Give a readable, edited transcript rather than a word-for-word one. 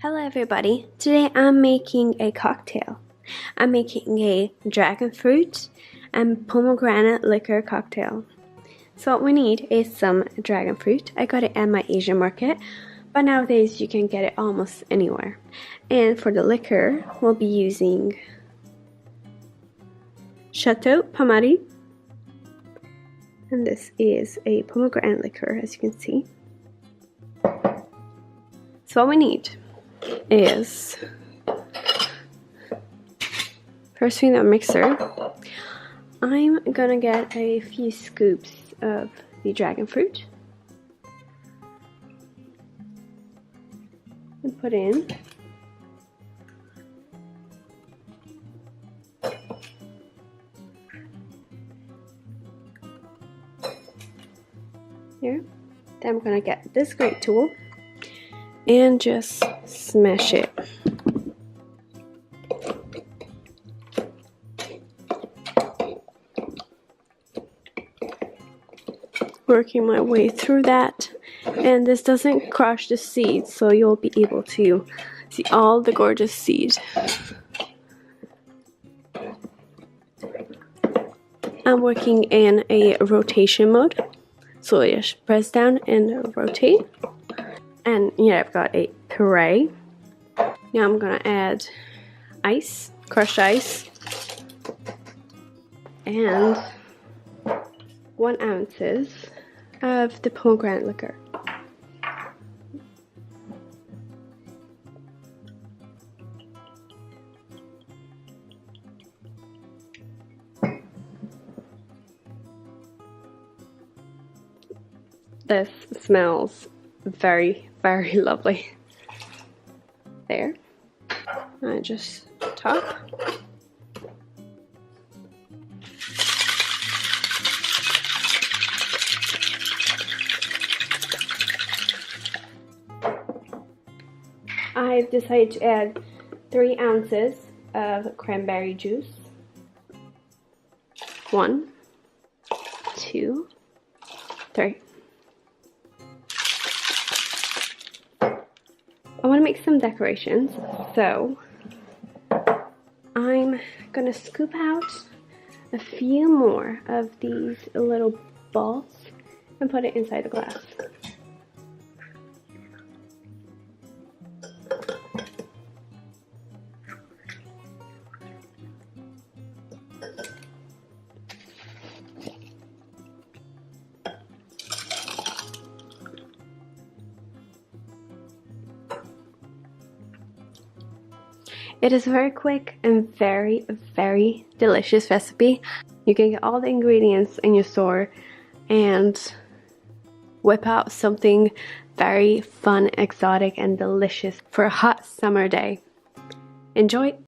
Hello everybody, today I'm making a cocktail. I'm making a dragon fruit and pomegranate liquor cocktail. So what we need is some dragon fruit. I got it at my Asian market, but nowadays you can get it almost anywhere. And for the liquor, we'll be using Chateau Pamari. And this is a pomegranate liquor, as you can see. So what we need is, first in a mixer, I'm gonna get a few scoops of the dragon fruit and put in. Here. Then I'm gonna get this grate tool and just smash it. Working my way through that, and this doesn't crush the seeds, so you'll be able to see all the gorgeous seeds. I'm working in a rotation mode, so I just press down and rotate. And yeah, I've got a puree. Now I'm gonna add ice, crushed ice, and 1 ounce of the pomegranate liquor. This smells very, very lovely. There. I just top. I've decided to add 3 ounces of cranberry juice. 1, 2, 3. I want to make some decorations, so I'm gonna scoop out a few more of these little balls and put it inside the glass. It is a very quick and very, very delicious recipe. You can get all the ingredients in your store and whip out something very fun, exotic, and delicious for a hot summer day. Enjoy!